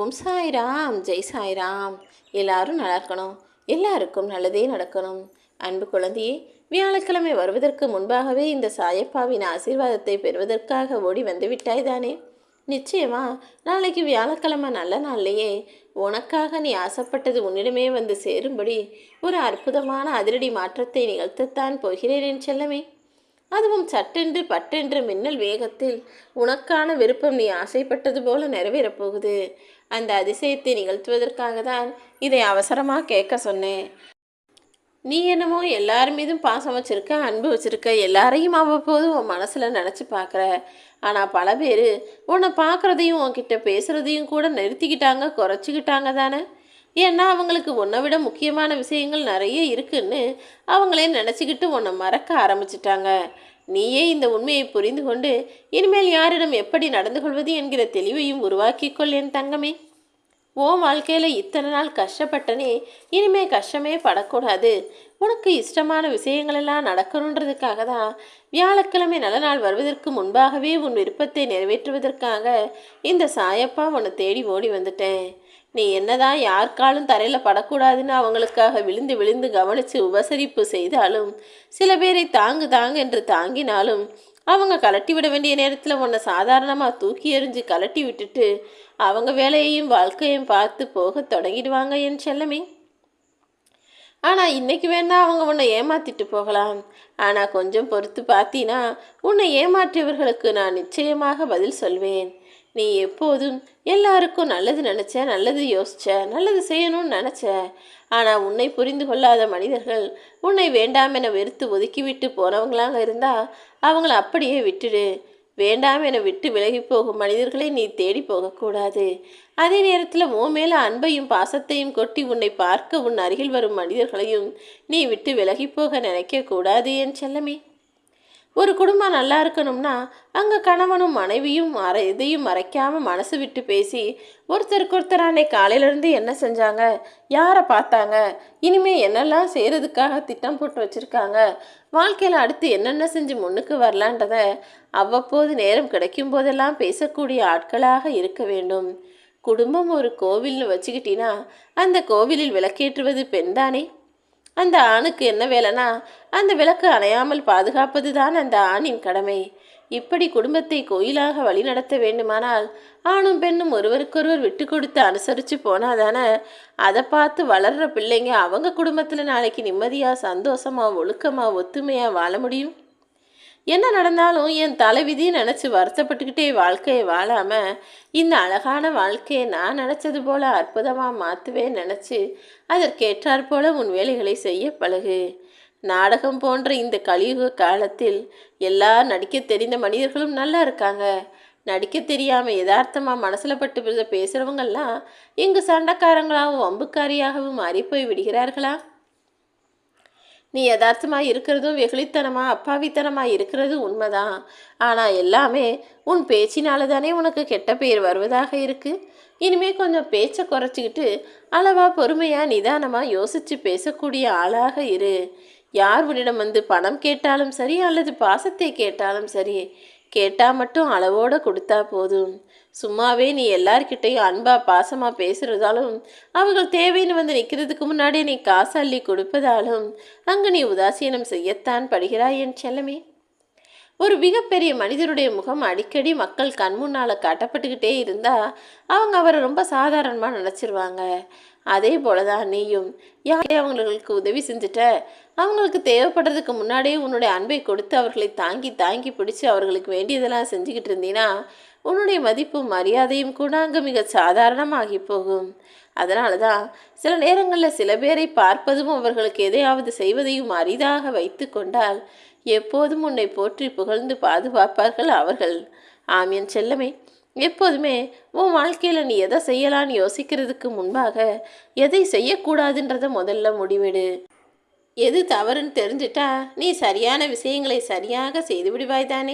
ஓம் சாய்ராம், ஜெய் சாய்ராம். எல்லாரும் நல்லா இருக்கணும், எல்லாருக்கும் நல்லதே நடக்கணும். அன்பு குழந்தையே, வியாழக்கிழமை வருவதற்கு முன்பாகவே இந்த சாயப்பாவின் ஆசீர்வாதத்தை பெறுவதற்காக ஓடி வந்து விட்டாய் தானே? நிச்சயமா நாளைக்கு வியாழக்கிழமை நல்ல நாள்லையே உனக்காக நீ ஆசைப்பட்டது உன்னிடமே வந்து சேரும்படி ஒரு அற்புதமான அதிரடி மாற்றத்தை நிகழ்த்தத்தான் போகிறேன் என் செல்லமே. அதுவும் சட்டென்று பட்டென்று மின்னல் வேகத்தில் உனக்கான விருப்பம் நீ ஆசைப்பட்டது போல நிறைவேறப் போகுது. அந்த அதிசயத்தை நிகழ்த்துவதற்காக தான் இதை அவசரமாக கேட்க சொன்னேன். நீ என்னமோ எல்லார் மீதும் பாசம் வச்சுருக்க, அன்பு வச்சுருக்க, எல்லாரையும் அவ்வப்போது உன் மனசில் நினச்சி பார்க்குற. ஆனால் பல பேர் உன்னை பார்க்குறதையும் உன்கிட்ட பேசுகிறதையும் கூட நிறுத்திக்கிட்டாங்க, குறைச்சிக்கிட்டாங்க தானே. ஏன்னா அவங்களுக்கு உன்னை விட முக்கியமான விஷயங்கள் நிறைய இருக்குன்னு அவங்களே நினச்சிக்கிட்டு உன்னை மறக்க ஆரம்பிச்சிட்டாங்க. நீயே இந்த உண்மையை புரிந்து கொண்டு இனிமேல் யாரிடம் எப்படி நடந்து கொள்வது என்கிற தெளிவையும் உருவாக்கிக்கொள் என் தங்கமே. ஓ வாழ்க்கையில் இத்தனை நாள் கஷ்டப்பட்டனே, இனிமே கஷ்டமே படக்கூடாது. உனக்கு இஷ்டமான விஷயங்களெல்லாம் நடக்கணுன்றதுக்காக தான் வியாழக்கிழமை நல்ல நாள் வருவதற்கு முன்பாகவே உன் விருப்பத்தை நிறைவேற்றுவதற்காக இந்த சாயப்பா உன்னை தேடி ஓடி வந்துட்டேன். நீ என்னதான் யாருக்காலும் தரையில் படக்கூடாதுன்னு அவங்களுக்காக விழுந்து விழுந்து கவனித்து உபசரிப்பு செய்தாலும், சில பேரை தாங்கு தாங்கு என்று தாங்கினாலும் அவங்க கலட்டி விட வேண்டிய நேரத்தில் உன்னை சாதாரணமாக தூக்கி எறிஞ்சு கலட்டி விட்டுட்டு அவங்க வேலையையும் வாழ்க்கையும் பார்த்து போக தொடங்கிடுவாங்க என் செல்லமே. ஆனால் இன்னைக்கு வேணா அவங்க உன்னை ஏமாற்றிட்டு போகலாம். ஆனால் கொஞ்சம் பொறுத்து பார்த்தீன்னா உன்னை ஏமாற்றியவர்களுக்கு நான் நிச்சயமாக பதில் சொல்வேன். நீ எப்போதும் எல்லாருக்கும் நல்லது நினச்ச, நல்லது யோசிச்ச, நல்லது செய்யணும்னு நினச்ச. ஆனால் உன்னை புரிந்து கொள்ளாத மனிதர்கள் உன்னை வேண்டாம் என வெறுத்து ஒதுக்கிவிட்டு போனவங்களாக இருந்தால் அவங்கள அப்படியே விட்டுடு. வேண்டாம் என விட்டு விலகி போகும் மனிதர்களை நீ தேடி போகக்கூடாது. அதே நேரத்தில் உன் மேலே அன்பையும் பாசத்தையும் கொட்டி உன்னை பார்க்க உன் அருகில் வரும் மனிதர்களையும் நீ விட்டு விலகி போக நினைக்கக்கூடாது என் செல்லமே. ஒரு குடும்பம் நல்லா இருக்கணும்னா அங்கே கணவனும் மனைவியும் எதையும் மறைக்காமல் மனசு விட்டு பேசி ஒருத்தருக்கு ஒருத்தர் அன்னைக்கு காலையிலேருந்து என்ன செஞ்சாங்க, யாரை பார்த்தாங்க, இனிமேல் என்னெல்லாம் செய்கிறதுக்காக திட்டம் போட்டு வச்சுருக்காங்க, வாழ்க்கையில் அடுத்து என்னென்ன செஞ்சு முன்னுக்கு வரலான்றத அவ்வப்போது நேரம் கிடைக்கும் போதெல்லாம் பேசக்கூடிய ஆட்களாக இருக்க வேண்டும். குடும்பம் ஒரு கோவில்னு வச்சுக்கிட்டினா அந்த கோவிலில் விளக்கேற்றுவது பெண்தானே. அந்த ஆணுக்கு என்ன வேலைனா அந்த விளக்கு அணையாமல் பாதுகாப்பது தான் அந்த ஆணின் கடமை. இப்படி குடும்பத்தை கோயிலாக வழிநடத்த வேண்டுமானால் ஆணும் பெண்ணும் ஒருவருக்கொருவர் விட்டு கொடுத்து அனுசரித்து போனாதானே அதை பார்த்து வளர்கிற பிள்ளைங்க அவங்க குடும்பத்தில் நாளைக்கு நிம்மதியாக சந்தோஷமாக ஒழுக்கமாக ஒத்துமையாக வாழ முடியும். என்ன நடந்தாலும் என் தலைவிதி நினச்சி வருத்தப்பட்டுக்கிட்டே வாழ்க்கையை வாழாமல் இந்த அழகான வாழ்க்கையை நான் நினச்சது போல் அற்புதமாக மாற்றுவேன் நினச்சி அதற்கேற்றாற் போல உன் வேலைகளை செய்ய பழகு. நாடகம் போன்ற இந்த கலியுக காலத்தில் எல்லா நடிக்க தெரிந்த மனிதர்களும் நல்லா இருக்காங்க. நடிக்க தெரியாமல் யதார்த்தமாக மனசில் பட்டு பேசுகிறவங்கெல்லாம் இங்கு சண்டைக்காரங்களாகவும் வம்புக்காரியாகவும் மாறிப்போய் விடுகிறார்களா? நீ யதார்த்தமாக இருக்கிறதும் வெகுளித்தனமாக அப்பாவித்தனமாக இருக்கிறது உண்மைதான். ஆனால் எல்லாமே உன் பேச்சினால தானே உனக்கு கெட்ட பெயர் வருவதாக இருக்குது. இனிமேல் கொஞ்சம் பேச்சை குறைச்சிக்கிட்டு அளவாக பொறுமையாக நிதானமாக யோசித்து பேசக்கூடிய ஆளாக இரு. யார் உன்னிடம் வந்து பணம் கேட்டாலும் சரி அல்லது பாசத்தை கேட்டாலும் சரி, கேட்டால் மட்டும் அளவோடு கொடுத்தா போதும். சும்மாவே நீ எல்லார்கிட்டையும் அன்பாக பாசமாக பேசுகிறதாலும் அவர்கள் தேவைன்னு வந்து நிற்கிறதுக்கு முன்னாடியே நீ காசு அள்ளி கொடுப்பதாலும் அங்கு நீ உதாசீனம் செய்யத்தான் படுகிறாய் என் செல்லமே. ஒரு மிகப்பெரிய மனிதருடைய முகம் அடிக்கடி மக்கள் கண் முன்னால் காட்டப்பட்டுக்கிட்டே இருந்தால் அவங்க அவரை ரொம்ப சாதாரணமாக நினச்சிருவாங்க. அதே போல தான் நீயும் யாரே அவங்களுக்கு உதவி செஞ்சுட்ட, அவங்களுக்கு தேவைப்படுறதுக்கு முன்னாடியே உன்னுடைய அன்பை கொடுத்து அவர்களை தாங்கி தாங்கி பிடிச்சி அவர்களுக்கு வேண்டியதெல்லாம் செஞ்சுக்கிட்டு இருந்தீன்னா உன்னுடைய மதிப்பும் மரியாதையும் கூட அங்கே மிக சாதாரணமாகி போகும். அதனால தான் சில நேரங்களில் சில பேரை பார்ப்பதும் அவர்களுக்கு எதையாவது செய்வதையும் அரிதாக வைத்து கொண்டால் எப்போதும் உன்னை போற்றி புகழ்ந்து பாதுகாப்பார்கள் அவர்கள். ஆம் என் செல்லமே, எப்போதுமே உன் வாழ்க்கையில் நீ எதை செய்யலான்னு யோசிக்கிறதுக்கு முன்பாக எதை செய்யக்கூடாதுன்றதை முதல்ல முடிவெடு. எது தவறுன்னு தெரிஞ்சிட்டா நீ சரியான விஷயங்களை சரியாக செய்து விடுவாய் தானே.